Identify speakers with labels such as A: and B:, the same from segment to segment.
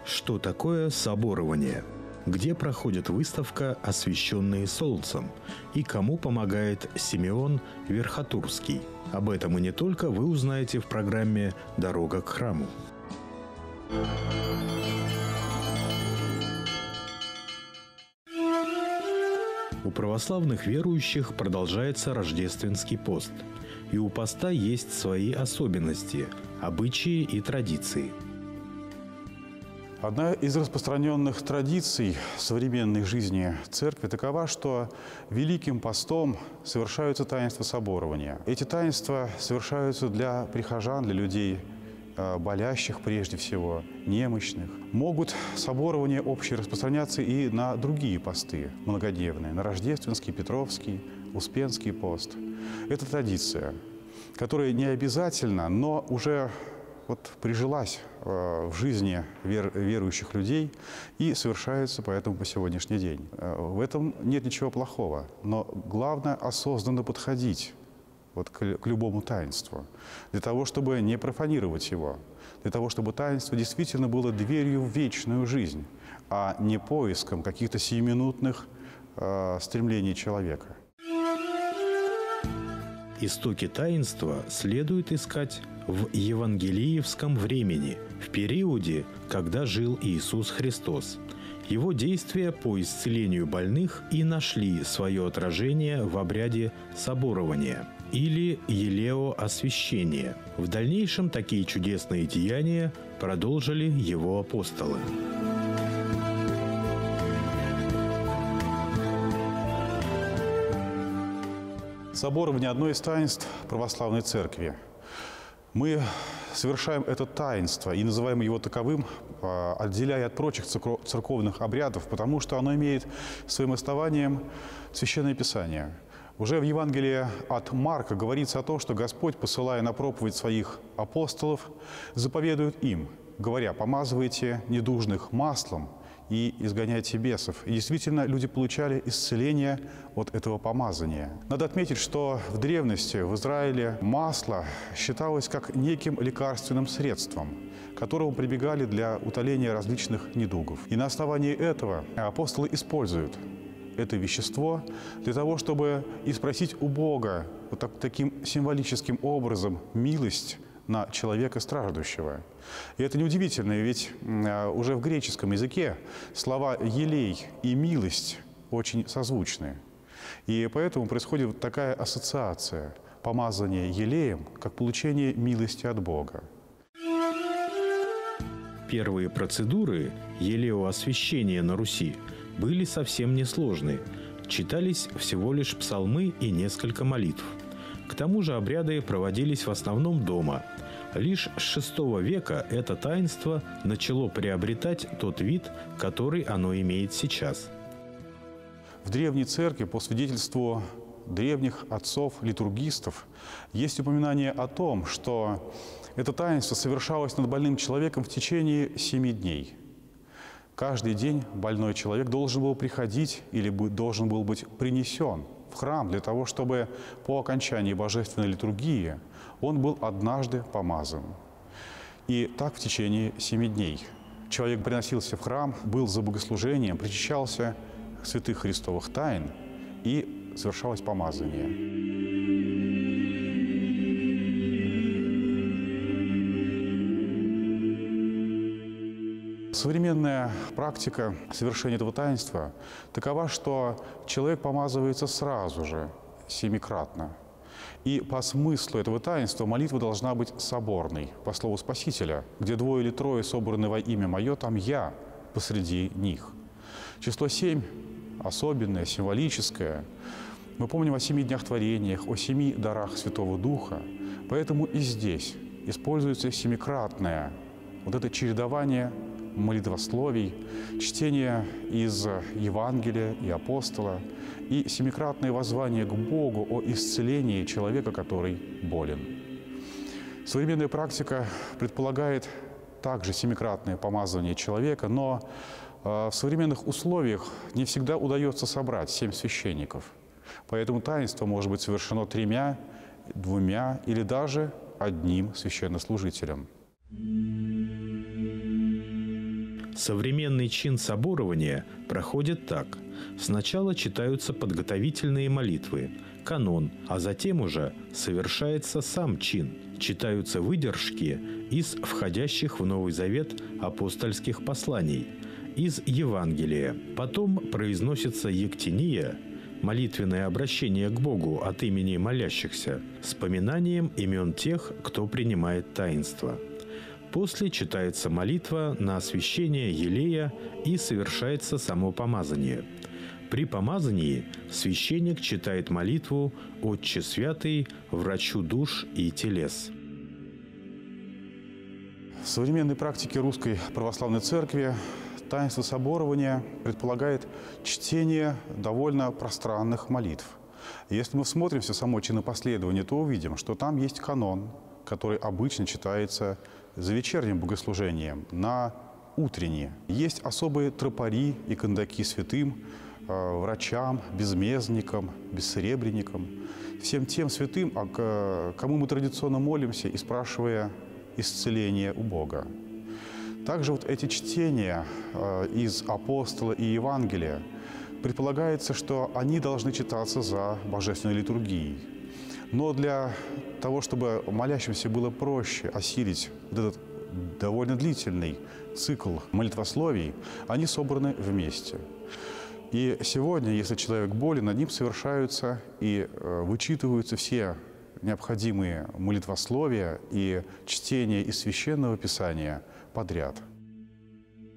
A: Что такое соборование? Где проходит выставка «Освященные солнцем» и кому помогает Симеон Верхотурский? Об этом и не только вы узнаете в программе «Дорога к храму». У православных верующих продолжается рождественский пост. И у поста есть свои особенности, обычаи и традиции.
B: Одна из распространенных традиций современной жизни церкви такова, что Великим постом совершаются таинства соборования. Эти таинства совершаются для прихожан, для людей болящих прежде всего, немощных. Могут соборования общие распространяться и на другие посты многодневные, на рождественский, петровский, успенский пост. Это традиция, которая не обязательно, но уже прижилась в жизни верующих людей и совершается поэтому по сегодняшний день. В этом нет ничего плохого, но главное осознанно подходить к любому таинству, для того, чтобы не профанировать его, для того, чтобы таинство действительно было дверью в вечную жизнь, а не поиском каких-то сиюминутных стремлений человека.
A: Истоки таинства следует искать в евангелиевском времени, в периоде, когда жил Иисус Христос. Его действия по исцелению больных и нашли свое отражение в обряде соборования или елеоосвящения. В дальнейшем такие чудесные деяния продолжили его апостолы.
B: Соборование – одно из таинств православной церкви. Мы совершаем это таинство и называем его таковым, отделяя от прочих церковных обрядов, потому что оно имеет своим основанием Священное Писание. Уже в Евангелии от Марка говорится о том, что Господь, посылая на проповедь своих апостолов, заповедует им, говоря: «Помазывайте недужных маслом и изгоняйте бесов». И действительно, люди получали исцеление от этого помазания. Надо отметить, что в древности в Израиле масло считалось как неким лекарственным средством, к которому прибегали для утоления различных недугов. И на основании этого апостолы используют это вещество для того, чтобы и спросить у Бога таким символическим образом милость на человека страждущего. И это неудивительно, ведь уже в греческом языке слова «елей» и «милость» очень созвучны. И поэтому происходит такая ассоциация – помазание елеем, как получение милости от Бога.
A: Первые процедуры елеоосвящения на Руси были совсем несложны. Читались всего лишь псалмы и несколько молитв. К тому же обряды проводились в основном дома. Лишь с VI века это таинство начало приобретать тот вид, который оно имеет сейчас.
B: В Древней Церкви, по свидетельству древних отцов-литургистов, есть упоминание о том, что это таинство совершалось над больным человеком в течение 7 дней. Каждый день больной человек должен был приходить или должен был быть принесен в храм для того, чтобы по окончании божественной литургии он был однажды помазан. И так в течение 7 дней. Человек приносился в храм, был за богослужением, причащался святых христовых тайн и совершалось помазание. Современная практика совершения этого таинства такова, что человек помазывается сразу же, 7-кратно. И по смыслу этого таинства молитва должна быть соборной, по слову Спасителя: «Где 2 или 3 собраны во имя Мое, там Я посреди них». Число 7 особенное, символическое. Мы помним о 7 днях творениях, о 7 дарах Святого Духа. Поэтому и здесь используется 7-кратное это чередование молитвословий, чтение из Евангелия и апостола и 7-кратное воззвание к Богу о исцелении человека, который болен. Современная практика предполагает также 7-кратное помазывание человека, но в современных условиях не всегда удается собрать 7 священников. Поэтому таинство может быть совершено 3, 2 или даже 1 священнослужителем.
A: Современный чин соборования проходит так. Сначала читаются подготовительные молитвы, канон, а затем уже совершается сам чин. Читаются выдержки из входящих в Новый Завет апостольских посланий, из Евангелия. Потом произносится ектения, молитвенное обращение к Богу от имени молящихся, с поминанием имен тех, кто принимает таинство. После читается молитва на освящение елея и совершается само помазание. При помазании священник читает молитву «Отче святый, врачу душ и телес».
B: В современной практике Русской Православной Церкви таинство соборования предполагает чтение довольно пространных молитв. Если мы всмотримся в само чинопоследование, то увидим, что там есть канон, который обычно читается за вечерним богослужением на утреннее. Есть особые тропари и кандаки святым, врачам, безмездникам, бессребренникам, всем тем святым, кому мы традиционно молимся и спрашивая исцеление у Бога. Также вот эти чтения из апостола и Евангелия предполагается, что они должны читаться за божественной литургией. Но для того, чтобы молящимся было проще осилить вот этот довольно длительный цикл молитвословий, они собраны вместе. И сегодня, если человек болен, над ним совершаются и вычитываются все необходимые молитвословия и чтение из Священного Писания подряд.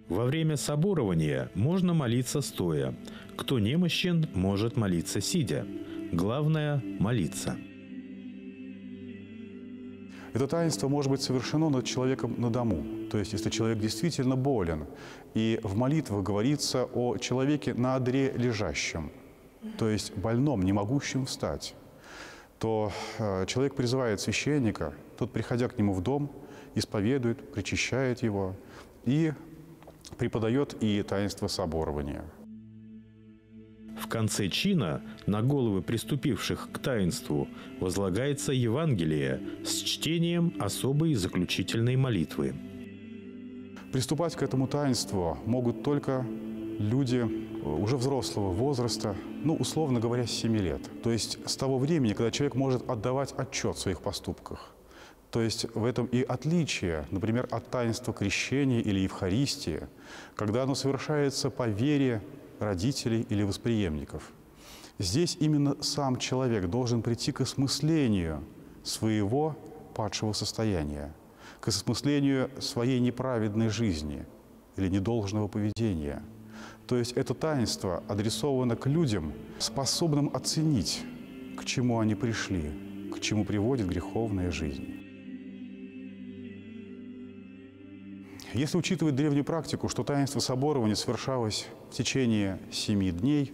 A: Во время соборования можно молиться стоя. Кто немощен, может молиться сидя. Главное – молиться.
B: Это таинство может быть совершено над человеком на дому. То есть, если человек действительно болен, и в молитвах говорится о человеке на одре лежащем, то есть больном, не могущем встать, то человек призывает священника, тот, приходя к нему в дом, исповедует, причащает его и преподает и таинство соборования.
A: В конце чина на головы приступивших к таинству возлагается Евангелие с чтением особой заключительной молитвы.
B: Приступать к этому таинству могут только люди уже взрослого возраста, условно говоря, с 7 лет. То есть с того времени, когда человек может отдавать отчет в своих поступках. То есть в этом и отличие, например, от таинства крещения или Евхаристии, когда оно совершается по вере родителей или восприемников. Здесь именно сам человек должен прийти к осмыслению своего падшего состояния, к осмыслению своей неправедной жизни или недолжного поведения. То есть это таинство адресовано к людям, способным оценить, к чему они пришли, к чему приводит греховная жизнь. Если учитывать древнюю практику, что таинство соборования совершалось в течение 7 дней,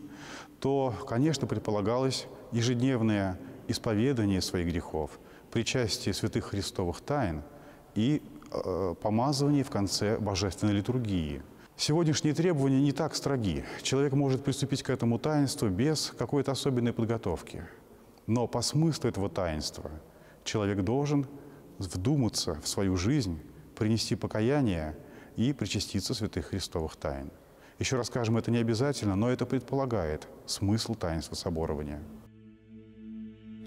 B: то, конечно, предполагалось ежедневное исповедание своих грехов, причастие святых христовых тайн и помазывание в конце божественной литургии. Сегодняшние требования не так строги. Человек может приступить к этому таинству без какой-то особенной подготовки. Но по смыслу этого таинства человек должен вдуматься в свою жизнь, принести покаяние и причаститься святых христовых тайн. Еще раз скажем, это не обязательно, но это предполагает смысл таинства соборования.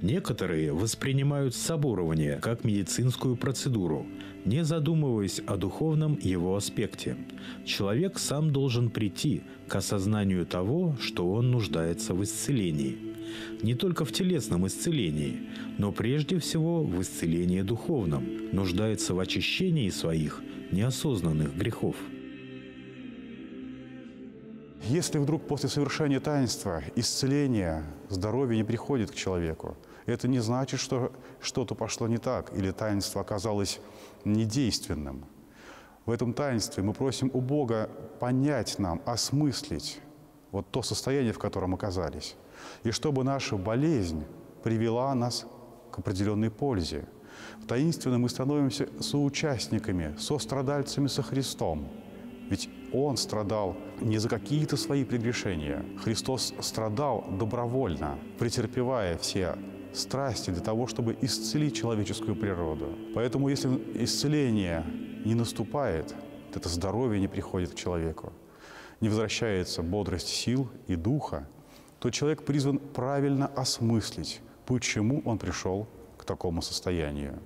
A: Некоторые воспринимают соборование как медицинскую процедуру, не задумываясь о духовном его аспекте. Человек сам должен прийти к осознанию того, что он нуждается в исцелении. Не только в телесном исцелении, но прежде всего в исцелении духовном, нуждается в очищении своих неосознанных грехов.
B: Если вдруг после совершения таинства исцеление, здоровье не приходит к человеку, это не значит, что что-то пошло не так или таинство оказалось недейственным. В этом таинстве мы просим у Бога понять нам, осмыслить вот то состояние, в котором оказались, и чтобы наша болезнь привела нас к определенной пользе. В таинстве мы становимся соучастниками, сострадальцами со Христом. Ведь Он страдал не за какие-то свои прегрешения. Христос страдал добровольно, претерпевая все страсти для того, чтобы исцелить человеческую природу. Поэтому, если исцеление не наступает, это здоровье не приходит к человеку, не возвращается бодрость сил и духа, то человек призван правильно осмыслить, почему он пришел к такому состоянию.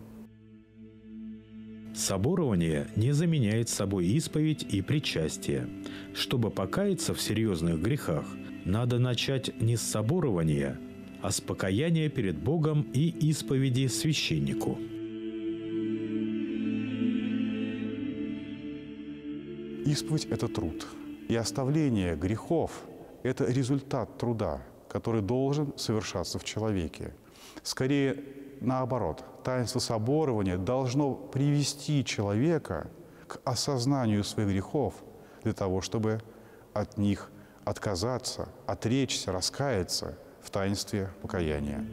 A: Соборование не заменяет собой исповедь и причастие. Чтобы покаяться в серьезных грехах, надо начать не с соборования, а с покаяния перед Богом и исповеди священнику.
B: Исповедь – это труд, и оставление грехов – это результат труда, который должен совершаться в человеке. Скорее, наоборот, таинство соборования должно привести человека к осознанию своих грехов для того, чтобы от них отказаться, отречься, раскаяться в таинстве покаяния.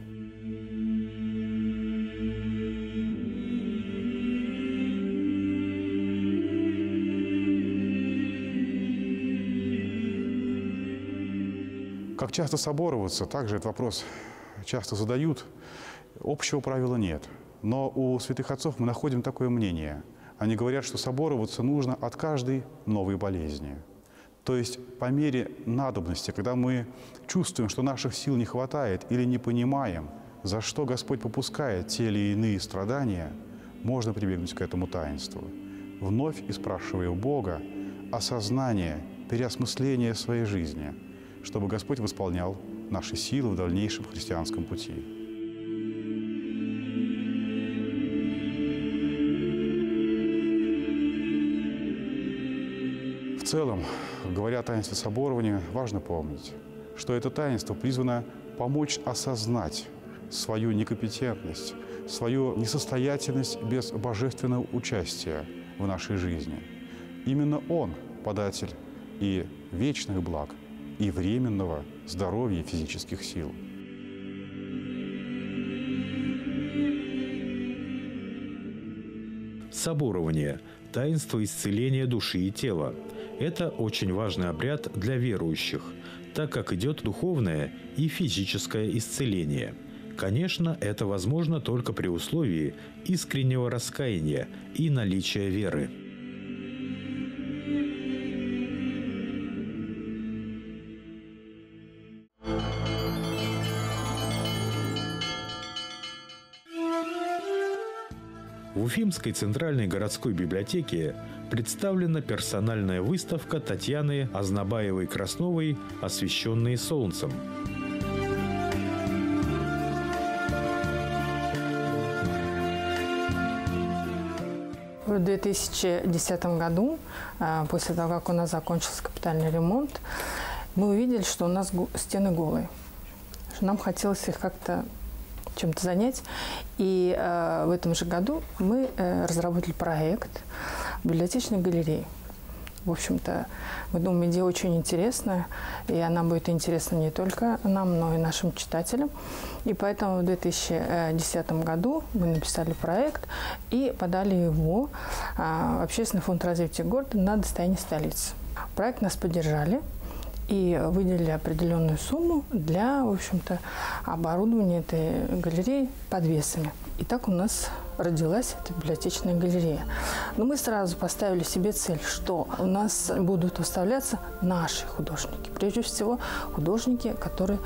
B: Как часто собороваться, также этот вопрос часто задают. Общего правила нет. Но у святых отцов мы находим такое мнение. Они говорят, что собороваться нужно от каждой новой болезни. То есть по мере надобности, когда мы чувствуем, что наших сил не хватает или не понимаем, за что Господь попускает те или иные страдания, можно прибегнуть к этому таинству, вновь и спрашивая у Бога осознание, переосмысление своей жизни, чтобы Господь восполнял наши силы в дальнейшем христианском пути. В целом, говоря о таинстве соборования, важно помнить, что это таинство призвано помочь осознать свою некомпетентность, свою несостоятельность без божественного участия в нашей жизни. Именно Он – податель и вечных благ, и временного здоровья и физических сил.
A: Соборование – таинство исцеления души и тела. Это очень важный обряд для верующих, так как идет духовное и физическое исцеление. Конечно, это возможно только при условии искреннего раскаяния и наличия веры. В Уфимской центральной городской библиотеке представлена персональная выставка Татьяны Азнабаевой-Красновой «Освещенные солнцем».
C: В 2010 году, после того, как у нас закончился капитальный ремонт, мы увидели, что у нас стены голые. Нам хотелось их как-то чем-то занять. И в этом же году мы разработали проект библиотечной галереи. В общем-то, мы думаем, идея очень интересная, и она будет интересна не только нам, но и нашим читателям. И поэтому в 2010 году мы написали проект и подали его в Общественный фонд развития города на достояние столицы. Проект нас поддержали и выделили определенную сумму для, в общем-то, оборудования этой галереи подвесами. И так у нас родилась эта библиотечная галерея. Но мы сразу поставили себе цель, что у нас будут выставляться наши художники. Прежде всего, художники, которые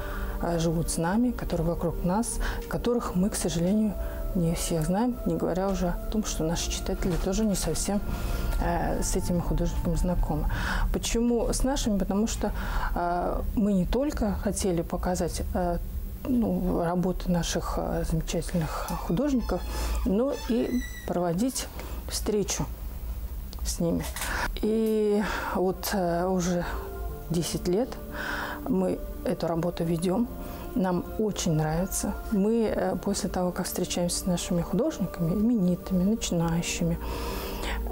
C: живут с нами, которые вокруг нас, которых мы, к сожалению, не всех знаем, не говоря уже о том, что наши читатели тоже не совсем с этими художниками знакомы. Почему с нашими? Потому что мы не только хотели показать работы наших замечательных художников, но и проводить встречу с ними. И вот уже 10 лет мы эту работу ведем. Нам очень нравится. Мы после того, как встречаемся с нашими художниками, именитыми, начинающими,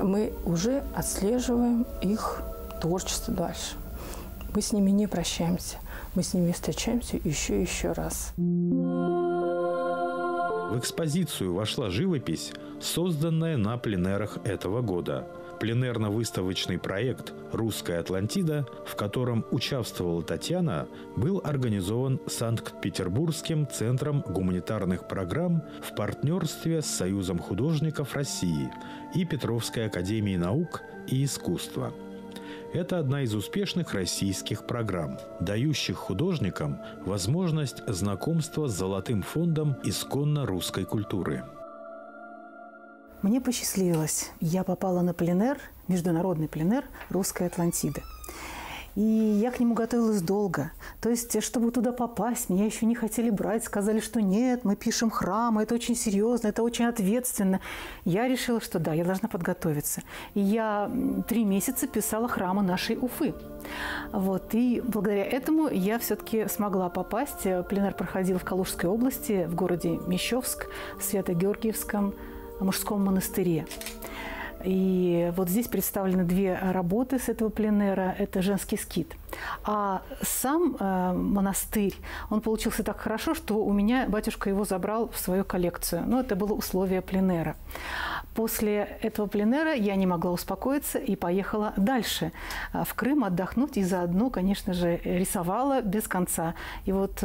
C: мы уже отслеживаем их творчество дальше. Мы с ними не прощаемся. Мы с ними встречаемся еще и еще раз.
A: В экспозицию вошла живопись, созданная на пленэрах этого года. Пленерно-выставочный проект «Русская Атлантида», в котором участвовала Татьяна, был организован Санкт-Петербургским центром гуманитарных программ в партнерстве с Союзом художников России и Петровской академией наук и искусства. Это одна из успешных российских программ, дающих художникам возможность знакомства с золотым фондом исконно русской культуры.
D: Мне посчастливилось. Я попала на пленэр, международный пленэр «Русской Атлантиды». И я к нему готовилась долго. То есть, чтобы туда попасть, меня еще не хотели брать. Сказали, что нет, мы пишем храм, это очень серьезно, это очень ответственно. Я решила, что да, я должна подготовиться. И я 3 месяца писала храмы нашей Уфы. Вот. И благодаря этому я все-таки смогла попасть. Пленэр проходил в Калужской области, в городе Мещовск, в Свято-Георгиевском мужском монастыре. И вот здесь представлены 2 работы с этого пленэра. Это «Женский скит». А сам монастырь, он получился так хорошо, что у меня батюшка его забрал в свою коллекцию. Но это было условие пленэра. После этого пленэра я не могла успокоиться и поехала дальше в Крым отдохнуть. И заодно, конечно же, рисовала без конца. И вот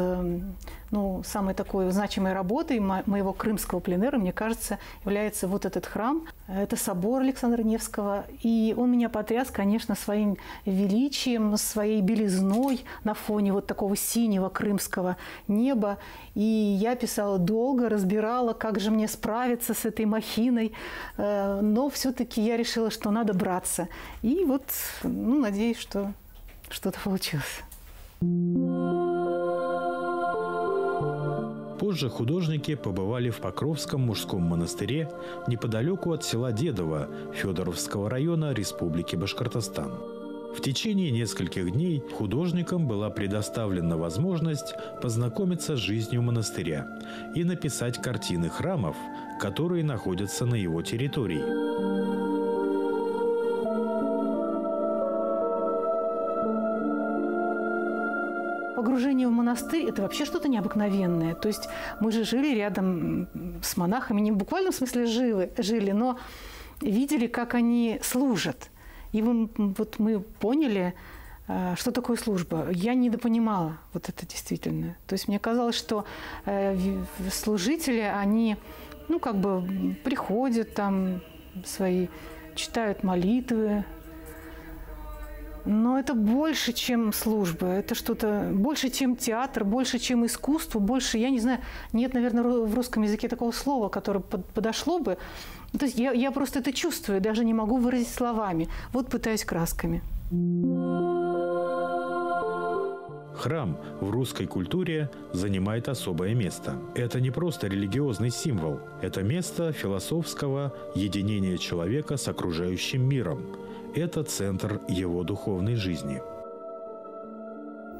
D: самой такой значимой работой моего крымского пленэра, мне кажется, является вот этот храм. Это собор Александра Невского. И он меня потряс, конечно, своим величием, своей белизной на фоне вот такого синего крымского неба. И я писала долго, разбирала, как же мне справиться с этой махиной. Но все-таки я решила, что надо браться. И вот, надеюсь, что что-то получилось.
A: Позже художники побывали в Покровском мужском монастыре неподалеку от села Дедово Федоровского района Республики Башкортостан. В течение нескольких дней художникам была предоставлена возможность познакомиться с жизнью монастыря и написать картины храмов, которые находятся на его территории.
D: Погружение в монастырь – это вообще что-то необыкновенное. То есть мы же жили рядом с монахами, не в буквальном смысле жили, но видели, как они служат. И вот мы поняли, что такое служба. Я недопонимала вот это действительно. То есть мне казалось, что служители, они, приходят там свои, читают молитвы. Но это больше, чем служба. Это что-то больше, чем театр, больше, чем искусство, больше, я не знаю, нет, наверное, в русском языке такого слова, которое подошло бы. То есть я просто это чувствую, даже не могу выразить словами. Вот пытаюсь красками.
A: Храм в русской культуре занимает особое место. Это не просто религиозный символ. Это место философского единения человека с окружающим миром. Это центр его духовной жизни.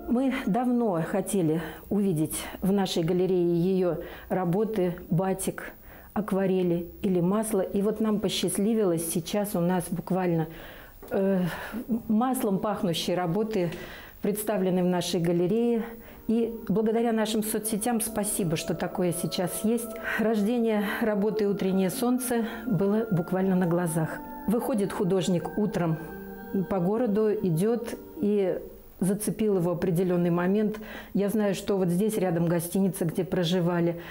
E: Мы давно хотели увидеть в нашей галерее ее работы, батик, акварели или масло. И вот нам посчастливилось, сейчас у нас буквально маслом пахнущие работы представлены в нашей галерее. И благодаря нашим соцсетям спасибо, что такое сейчас есть. Рождение работы «Утреннее солнце» было буквально на глазах. Выходит художник утром по городу, идет, и зацепил его определенный момент. Я знаю, что вот здесь рядом гостиница, где проживали,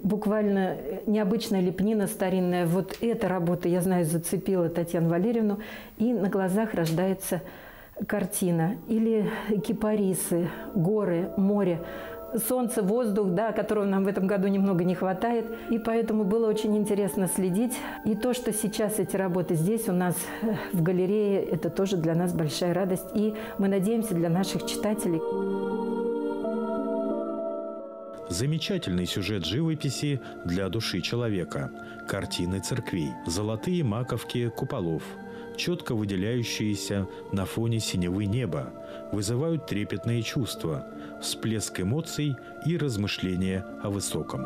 E: буквально необычная лепнина старинная. Вот эта работа, я знаю, зацепила Татьяну Валерьевну, и на глазах рождается картина. Или кипарисы, горы, море. Солнце, воздух, да, которого нам в этом году немного не хватает. И поэтому было очень интересно следить. И то, что сейчас эти работы здесь у нас в галерее, это тоже для нас большая радость. И мы надеемся, для наших читателей.
A: Замечательный сюжет живописи для души человека. Картины церквей, золотые маковки куполов, четко выделяющиеся на фоне синевы неба, вызывают трепетные чувства, всплеск эмоций и размышления о высоком.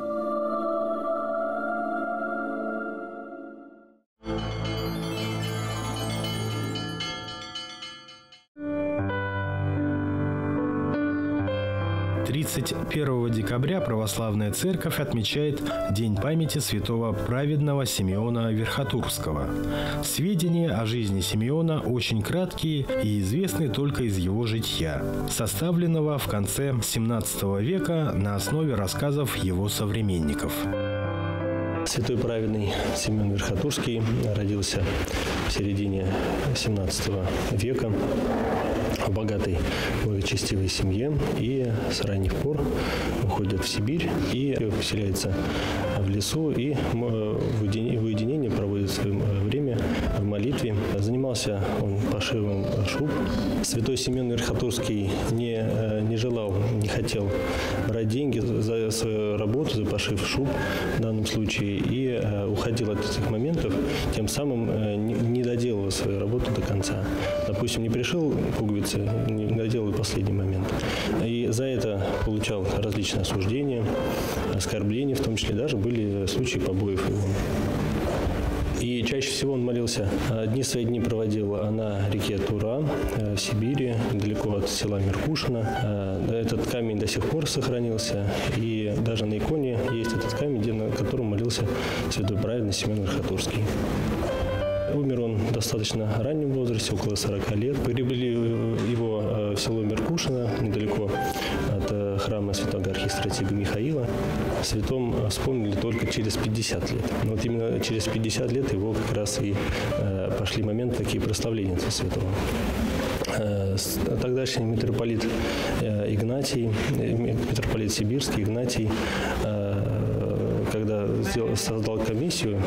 F: 31 декабря православная церковь отмечает День памяти святого праведного Симеона Верхотурского. Сведения о жизни Симеона очень краткие и известны только из его жития, составленного в конце XVII века на основе рассказов его современников.
G: Святой праведный Симеон Верхотурский родился в середине XVII века в богатой, благочестивой семье и с ранних пор уходит в Сибирь и поселяется в лесу и в уединении проводит свое время в молитве. Занимался он пошивом шуб. Святой Симеон Верхотурский не желал, не хотел брать деньги за свою работу, за пошив шуб в данном случае, и уходил от этих моментов, тем самым не доделал свою работу до конца. Допустим, не пришил пуговицы, не доделал последний момент. И за это получал различные осуждения, оскорбления, в том числе даже были случаи побоев его. И чаще всего он молился, свои дни проводил на реке Тура в Сибири, недалеко от села Меркушино. Этот камень до сих пор сохранился, и даже на иконе есть этот камень, на котором молился святой праведный Симеон Верхотурский. Умер он в достаточно раннем возрасте, около 40 лет. Погребли его в село Меркушино, недалеко от храма святого архистратига Михаила. Святом вспомнили только через 50 лет. Но вот именно через 50 лет его как раз и пошли моменты такие прославления этого святого. Тогдашний митрополит Игнатий, митрополит Сибирский Игнатий, когда создал комиссию,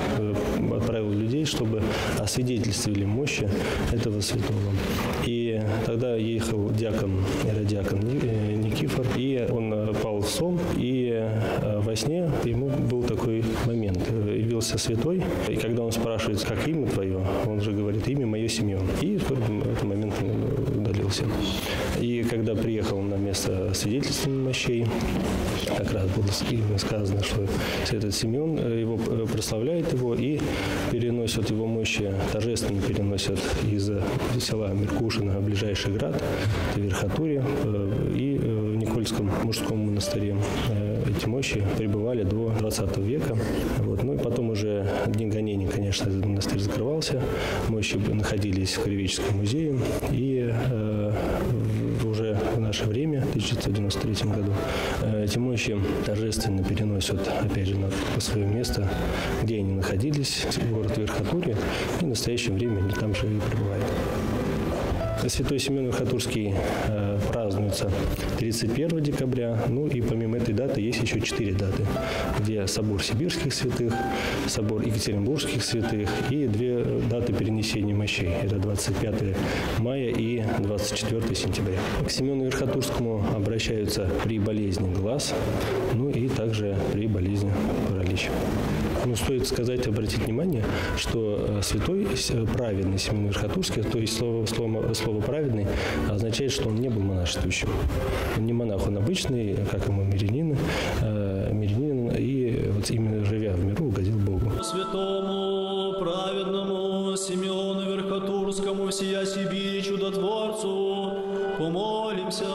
G: отправил людей, чтобы освидетельствовали мощи этого святого. И тогда ехал иродиакон Никифор, и он пал в сон, и во сне ему был такой момент. Явился святой, и когда он спрашивает, как имя твое, он же говорит, имя мое Симеон. И в этот момент он удалился. И когда приехал на место свидетельствования мощей, как раз было сказано, что этот Симеон его прославляет его и переносят его мощи, торжественно переносят из села Меркушино в ближайший град, это Верхотурье, и в Никольском мужском монастыре эти мощи пребывали до 20 века. Вот. Ну и потом уже дни гонений, конечно, этот монастырь закрывался, мощи находились в Краеведческом музее, и уже в наше время, в 1993 году, эти мощи торжественно переносят, опять же, на свое место, где они находились, в город Верхотурье, и в настоящее время они там же и пребывают. Святой Симеон Верхотурский празднуется 31 декабря, ну и помимо этой даты есть еще 4 даты, где собор сибирских святых, собор екатеринбургских святых и 2 даты перенесения мощей. Это 25 мая и 24 сентября. К Симеону Верхотурскому обращаются при болезни глаз, ну и также при болезни паралича. Но стоит сказать, обратить внимание, что святой праведный Симеон Верхотурский, то есть слово праведный, означает, что он не был монашествующим. Он не монах, он обычный, как и мы, мирянин, и вот именно живя в миру угодил Богу.
H: Святому праведному Симеону Верхотурскому, всея Сибири чудотворцу, помолимся.